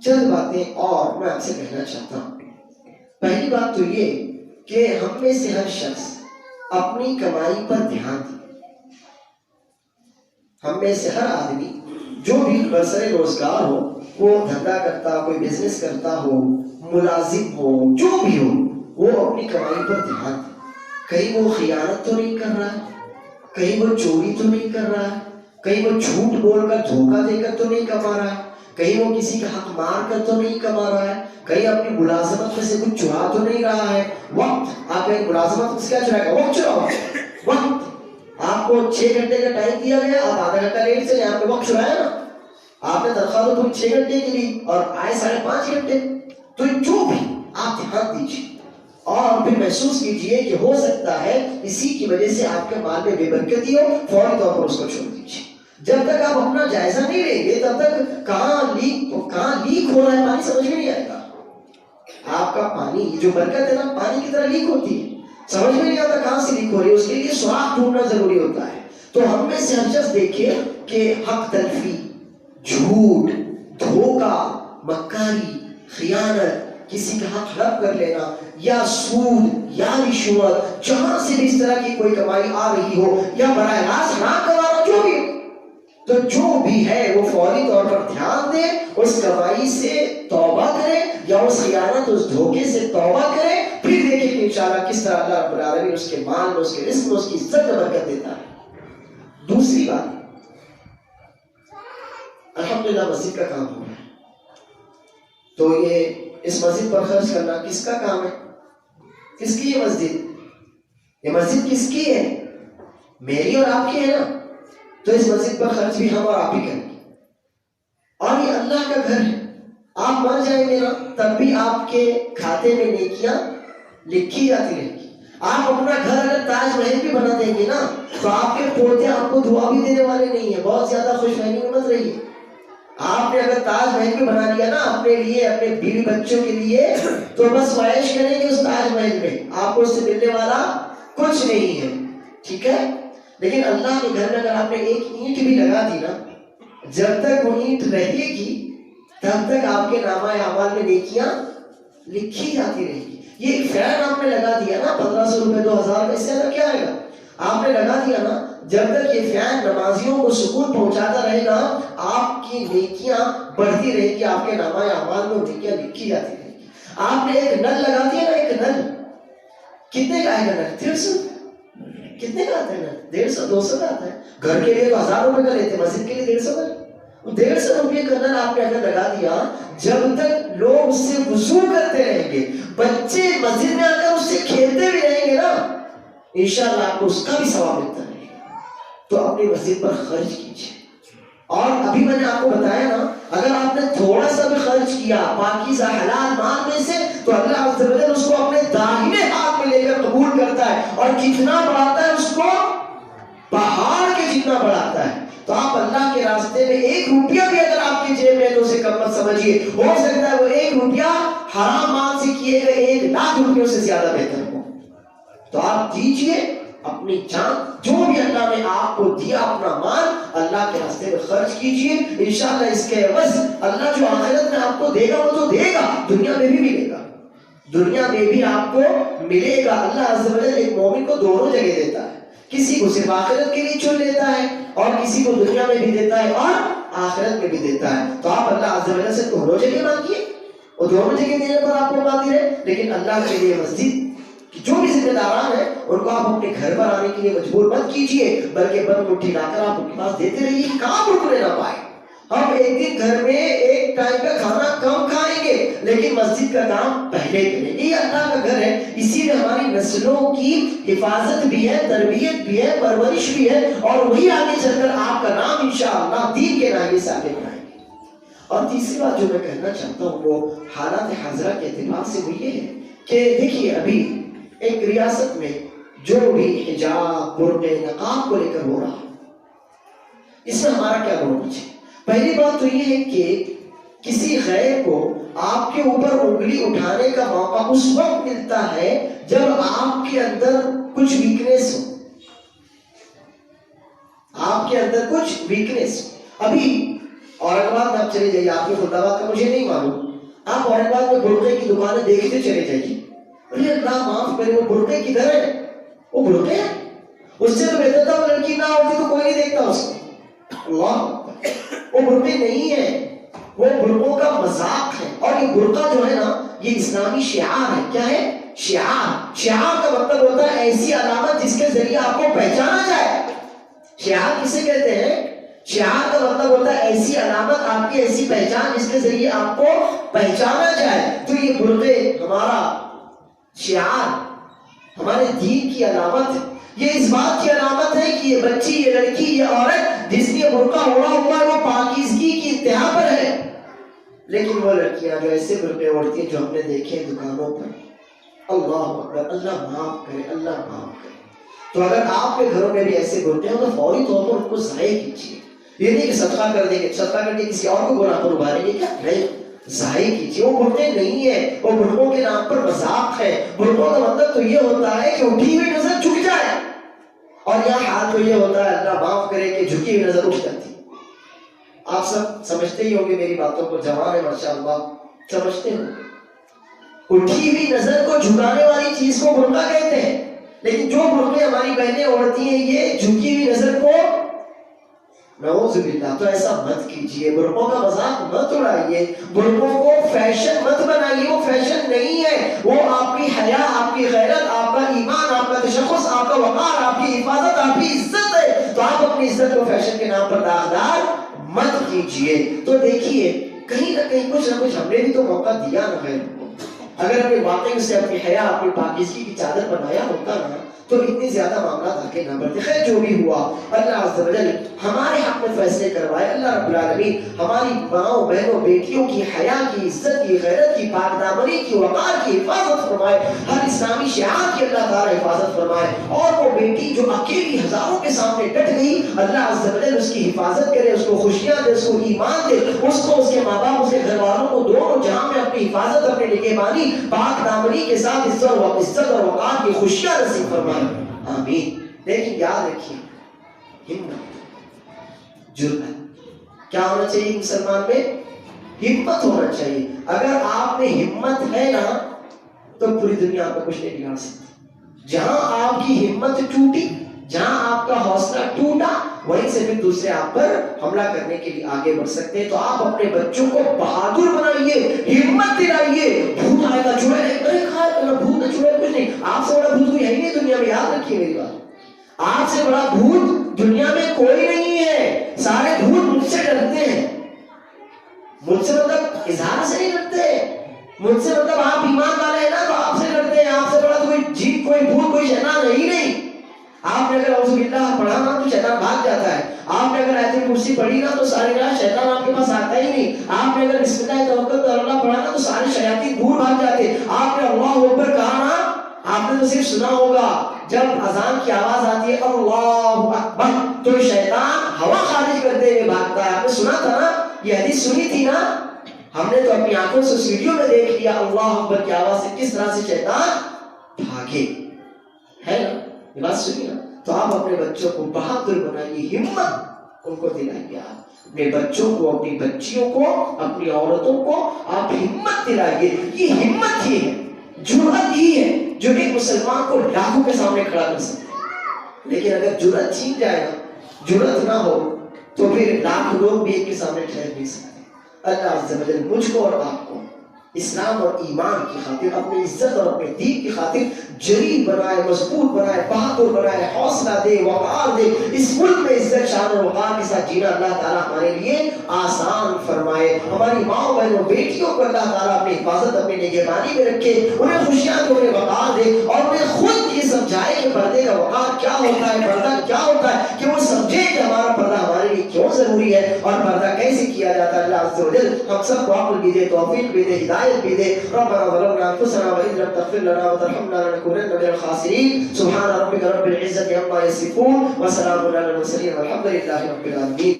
چند باتیں اور میں آپ سے کہنا چاہتا ہوں. پہلی بات تو یہ کہ ہم میں سے ہر شخص اپنی کمائی پر دھیان دے. ہم میں سے ہر آدمی جو بھی برسر روزگار ہو، وہ دھندا کرتا، کوئی بزنس کرتا ہو، ملازم ہو، جو بھی ہو، وہ اپنی کمائی پر دھیان دے. کہیں وہ خیانت تو نہیں کر رہا ہے، کہیں وہ چوری تو نہیں کر رہا ہے، کہیں وہ جھوٹ بول کر دھوکہ دے کر تو نہیں کما رہا ہے، کہیں وہ کسی کا حق مار کر تو نہیں کما رہا ہے، کہیں اپنی ملازمت میں سے کچھ چرا تو نہیں رہا ہے. وقت آپ ایک ملازمت سے کیا چرائے گا؟ وقت چراؤ. وقت آپ کو 6 گھنٹے کا ٹائم دیا گیا، آپ آدھا گھنٹہ لیٹ سے آپ نے وقت چرایا نا. آپ نے تنخواہ تو 6 گھنٹے کی لی اور آئے 5.5 گھنٹے. تو جو بھی آپ دھیان دیجیے اور پھر محسوس کیجیے کہ ہو سکتا ہے اسی کی وجہ سے آپ کے مال میں بے برکتی ہو، فوری طور پر اس کو چھوڑ دیجیے. جب تک آپ اپنا جائزہ نہیں لیں گے تب تک کہاں لیک ہو رہا ہے پانی سمجھ میں نہیں آئے گا. آپ کا پانی جو برکت ہے نا، پانی کی طرح لیک ہوتی ہے، سمجھ میں نہیں آتا کہاں سے لیک ہو رہی ہے. اس کے لیے سوراخ ڈھونڈنا ضروری ہوتا ہے. تو ہم میں سے ہر شخص دیکھیے کہ حق تلفی، جھوٹ، دھوکہ، مکاری، خیانت، کسی کا حق ہڑپ کر لینا، یا سود یا رشوت، جہاں سے بھی اس طرح کی کوئی کمائی آ رہی ہو یا براہ راست حرام کمانا، جو بھی، تو جو بھی ہے وہ فوری طور پر دھیان دے، اس کمائی سے توبہ کرے یا اس خیانت، اس دھوکے سے توبہ کرے. پھر دیکھیں کہ انشاءاللہ کس طرح اللہ رب العالمین اس کے مال میں، اس کے رزق میں، اس کی عزت میں برکت دیتا ہے. دوسری بات، الحمدللہ مسجد کا کام ہو رہا ہے، تو یہ اس مسجد پر خرچ کرنا کس کا کام ہے؟ کس کی یہ مسجد؟ یہ مسجد کس کی ہے؟ میری اور آپ کی ہے نا. تو اس مسجد پر خرچ بھی ہم اور آپ ہی کریں گے. اور یہ اللہ کا گھر ہے. آپ مر جائیں گے نا تب بھی آپ کے کھاتے میں نیکیاں لکھی جاتی رہیں گی. آپ اپنا گھر اگر تاج محل بھی بنا دیں گے نا تو آپ کے پوتے آپ کو دعا بھی دینے والے نہیں ہیں. بہت زیادہ خوش فہمی میں مت رہیے. آپ نے اگر تاج محل بھی بنا لیا نا اپنے لیے، اپنے بیوی بچوں کے لیے، تو بس عائش کریں گے اس تاج محل میں، آپ کو اس سے ملنے والا کچھ نہیں ہے. ٹھیک ہے؟ لیکن اللہ کے گھر میں اگر آپ نے ایک اینٹ بھی لگا دی نا، جب تک وہ اینٹ رہے گی تب تک آپ کے نامہ اعمال میں نیکیاں لکھی جاتی رہے گی. یہ ایک فین آپ نے لگا دیا نا، 1500 روپے 2000 میں، اس سے زیادہ کیا آئے گا؟ آپ نے لگا دیا نا، جب تک یہ فین نمازیوں کو سکون پہنچاتا رہے گا آپ کی نیکیاں بڑھتی رہے گی، آپ کے نامہ اعمال میں نیکیاں لکھی جاتی رہے گی. آپ نے ایک نل لگا دیا نا، ایک نل کتنے کا آئے گا؟ نل 150. کتنے کا آتا ہے نل؟ 150 200 کا آتا ہے. گھر کے لیے تو 1000 روپے کا لیتے، مسجد کے لیے 150 کا. 150 روپے کا نل آپ نے اگر لگا دیا، جب تک لوگ اس سے وضو کرتے رہیں گے، بچے مسجد میں آ کر اس سے کھیلتے بھی رہیں گے نا، انشاءاللہ آپ کو اس کا بھی ثواب ملتا رہے گا. تو اپنی مسجد پر خرچ کیجیے. اور ابھی میں نے آپ کو بتایا نا، اگر آپ نے تھوڑا سا بھی خرچ کیا پاکیزہ حلال مال میں سے، تو اللہ عز و جل اس کو اپنے داہنے ہاتھ میں لے کر قبول کرتا ہے، اور جتنا بڑھاتا ہے اس کو پہاڑ کے جتنا بڑھاتا ہے. تو آپ اللہ کے راستے میں 1 روپیہ بھی اگر آپ کی جیب میں تو اسے کم مت سمجھیے. ہو سکتا ہے وہ 1 روپیہ حرام مال سے کیے گئے 1 لاکھ روپیوں سے زیادہ بہتر ہو. تو آپ دیجئے اپنی جان، جو بھی اللہ نے آپ کو دیا اپنا مال اللہ کے راستے میں خرچ کیجئے. انشاءاللہ اس کے عوض اللہ جو آخرت میں آپ کو دے گا وہ تو دے گا، دنیا میں بھی ملے گا. دنیا میں بھی آپ کو ملے گا. اللہ عز و جل ایک مومن کو دونوں جگہ دیتا ہے. کسی کو صرف آخرت کے لیے چن لیتا ہے اور کسی کو دنیا میں بھی دیتا ہے اور آخرت میں بھی دیتا ہے. تو آپ اللہ عز و جل سے دونوں جگہ مانگیے، اور دونوں جگہ دینے پر آپ کو قادر ہے. لیکن اللہ کے لیے مسجد جو بھی ذمہ داران ہیں ان کو آپ اپنے گھر پر آنے کے لیے مجبور مت کیجیے، بلکہ بند مٹھی لا کر آپ ان کے پاس دیتے رہیے. کام رکنے نہ پائے. ہم ایک دن گھر میں ایک ٹائم کا کھانا کم کھائیں گے لیکن مسجد کا کام پہلے کریں گے. یہ اللہ کا گھر ہے، اسی میں ہماری نسلوں کی حفاظت بھی ہے، تربیت بھی ہے، پرورش بھی ہے، اور وہی آگے چل کر آپ کا نام انشاءاللہ دین کے نام سے آگے بڑھائیں گے. اور تیسری بات جو میں کہنا چاہتا ہوں وہ حالات حاضرہ کے اعتبار سے وہ یہ ہے کہ دیکھیے ابھی ایک ریاست میں جو بھی حجاب، برقع، نقاب کو لے کر ہو رہا، اس میں ہمارا کیا رول ہے؟ پہلی بات تو یہ ہے کہ کسی غیر کو آپ کے اوپر انگلی اٹھانے کا موقع اس وقت ملتا ہے جب آپ کے اندر کچھ ویکنیس ہو. آپ کے اندر کچھ ویکنیس. ابھی اورنگ آباد میں آپ چلے جائیے، آپ کے خلدآباد کا مجھے نہیں معلوم، آپ اورنگ آباد میں برقعے کی دکانیں دیکھتے چلے جائیے، ارے اللہ معاف کرے وہ برقعے کدھر ہے؟ وہ برقعے ہیں، اس سے تو بہتر تھا وہ لڑکی نہ ہوتی تو کوئی نہیں دیکھتا اس کو۔ اللہ، وہ برقعے نہیں ہے، وہ برقعوں کا مذاق ہے۔ اور یہ برقع جو ہے نا یہ اسلامی شعار ہے۔ کیا ہے؟ شعار۔ شعار کا مطلب ہوتا ہے ایسی علامت جس کے ذریعے آپ کو پہچانا جائے۔ شعار کسے کہتے ہیں؟ شعار کا مطلب ہوتا ہے ایسی علامت، آپ کی ایسی پہچان جس کے ذریعے آپ کو پہچانا جائے۔ تو یہ برقعے ہمارا شعار، ہمارے دین کی علامت ہے۔ یہ اس بات کی علامت ہے کہ یہ بچی، یہ لڑکی، یہ عورت جس نے برقع اوڑھا ہوا ہے وہ پاکیزگی کی انتہا پر ہے۔ لیکن وہ لڑکیاں جو ایسے برقعے اوڑھتی ہیں جو ہم نے دیکھے دکانوں پر، اللہ اکبر، اللہ معاف کرے، اللہ معاف کرے۔ تو اگر آپ کے گھروں میں بھی ایسے برقعے ہوں تو فوری طور پر ان کو ضائع کیجیے۔ یہ نہیں کہ صدقہ کر دیں گے، صدقہ کر کے کسی اور کو گناہ پر ابھاریں گے، کیا نہیں، ضائع کیجیے۔ وہ برقعے نہیں ہے، وہ برقعوں کے نام پر مذاق ہے۔ برقعوں کا مطلب تو یہ ہوتا ہے کہ اٹھی ہوئی نظر جھک جائے، اور یہاں حال تو یہ ہوتا ہے اللہ معاف کرے کہ جھکی ہوئی نظر اٹھ جاتی۔ آپ سب سمجھتے ہی ہوں گے میری باتوں کو، جوان ہے ماشاءاللہ، سمجھتے ہو اٹھی ہوئی نظر کو جھکانے والی چیز کو برقع کہتے ہیں۔ لیکن جو برقعے ہماری بہنیں اوڑھتی ہیں یہ جھکی ہوئی نظر کو، نعوذ باللہ، تو ایسا مت کیجیے۔ برقعوں کا مذاق مت اڑائیے، برقعوں کو فیشن مت بنائیے، وہ فیشن نہیں ہے، وہ آپ کی حیا، آپ کی غیرت، آپ کا ایمان، آپ کا تشخص، آپ کا وقار، آپ کی حفاظت، آپ کی عزت ہے۔ تو آپ اپنی عزت کو فیشن کے نام پر داغدار مت کیجیے۔ تو دیکھیے کہیں نہ کچھ نہ کچھ ہم نے بھی تو موقع دیا نا خیر، اگر ہم نے واقعی سے اپنی حیا، اپنی پاکیزگی کی چادر بنایا ہوتا نا تو اتنی زیادہ معاملات آگے نہ بڑھتے۔ خیر جو بھی ہوا، اللہ عز و جل ہمارے حق میں فیصلے کروائے۔ اللہ رب العالمین ہماری ماؤں، بہنوں، بیٹیوں کی حیا کی، عزت کی، غیرت کی، پاک دامنی کی، وقار کی حفاظت فرمائے۔ ہر اسلامی شعار کی اللہ تعالیٰ حفاظت فرمائے۔ اور وہ بیٹی جو اکیلی ہزاروں کے سامنے ڈٹ گئی، اللہ عز و جل اس کی حفاظت کرے، اس کو خوشیاں دے، اس کو ایمان دے، اس کو، اس کے ماں باپ، اس کے گھر والوں کو دونوں جہاں میں اپنی حفاظت، اپنے نگہبانی، پاک دامنی کے ساتھ عزت اور وقار کی خوشیاں نصیب فرمائے، آمین۔ لیکن یاد رکھیے ہمت، جرأت، کیا ہونا چاہیے مسلمان میں؟ ہمت ہونا چاہیے۔ اگر آپ میں ہمت ہے نا تو پوری دنیا آپ کو کچھ نہیں بگاڑ سکتی۔ جہاں آپ کی ہمت ٹوٹی، جہاں آپ کا حوصلہ ٹوٹا، وہیں سے پھر دوسرے آپ پر حملہ کرنے کے لیے آگے بڑھ سکتے ہیں۔ تو آپ اپنے بچوں کو بہادر بنائیے، ہمت دلائیے۔ بھوت آئے گا، چڑیل بھوت نہ چڑیل کچھ نہیں، آپ سے بڑا بھوت کوئی ہے ہی نہیں دنیا میں، یاد رکھیے میری بات، آپ سے بڑا بھوت دنیا میں کوئی نہیں ہے۔ سارے بھوت مجھ سے ڈرتے ہیں، مجھ سے مطلب اظہار سے نہیں ڈرتے، مجھ سے مطلب آپ ایمان والے ہیں نا تو آپ سے ڈرتے ہیں۔ آپ سے بڑا کوئی جن، کوئی بھوت، کوئی شیطان ہے ہی نہیں۔ آپ نے اگر اعوذ باللہ پڑھا نا تو شیطان بھاگ جاتا ہے۔ آپ نے اگر آیت الکرسی پڑھی نا تو سارے راہ شیطان آپ کے پاس آتا ہی نہیں۔ آپ نے اگر بسم اللہ توکلت علی اللہ پڑھا نا تو سارے شیاطین دور بھاگ جاتے۔ آپ نے اللہ اکبر کہا نا، آپ نے تو صرف سنا ہوگا، جب اذان کی آواز آتی ہے اللہ اکبر تو شیطان ہوا خارج کرتے ہوئے بھاگتا ہے۔ آپ نے سنا تھا نا، یہ حدیث سنی تھی نا، ہم نے تو اپنی آنکھوں سے اس ویڈیو میں دیکھ لیا اللہ اکبر کی آواز سے کس طرح سے شیطان بھاگے، ہے نا؟ یہ بات سنی نا؟ تو آپ اپنے بچوں کو بہادر بنائیے، ہمت ان کو دلائیے۔ آپ اپنے بچوں کو، اپنی بچیوں کو، اپنی عورتوں کو آپ ہمت دلائیے۔ یہ ہمت ہی ہے، جرأت ہی ہے جو ایک مسلمان کو لاکھوں کے سامنے کھڑا کر سکتے ہیں۔ لیکن اگر جرأت چھین جائے نا، جرأت نہ ہو تو پھر لاکھ لوگ بھی ایک کے سامنے ٹھہر نہیں سکتے۔ اللہ عز و جل مجھ کو اور آپ کو اسلام اور ایمان کی خاطر، اپنی عزت اور اپنے دین کی خاطر جری بنائے، مضبوط بنائے، بہادر بنائے، حوصلہ دے، وقار دے۔ اس ملک میں عزت، شان اور وقار کے ساتھ جینا اللہ تعالیٰ ہمارے لیے آسان فرمائے۔ ہماری ماں بہنوں، بیٹیوں کو اللہ تعالیٰ اپنی حفاظت، اپنی نگہبانی میں رکھے، انہیں خوشیاں دے، انہیں وقار دے، اور انہیں خود یہ سمجھائے کہ پردے کا وقار کیا ہوتا ہے، پردہ کیا ہوتا ہے، کہ وہ سمجھے کہ ہمارا پردہ ہمارے لیے کیوں ضروری ہے اور پردہ کیسے کیا جاتا ہے۔ اللہ عز و جل ہم سب کو عقل بھی دے، توفیق بھی دے، ہدایت بھی دے۔ ربنا ظلمنا انفسنا وان لم تغفر لنا وترحمنا لنكونن من الخاسرين۔ سبحان ربك رب العزة عما يصفون وسلام على المرسلين والحمد لله رب العالمين۔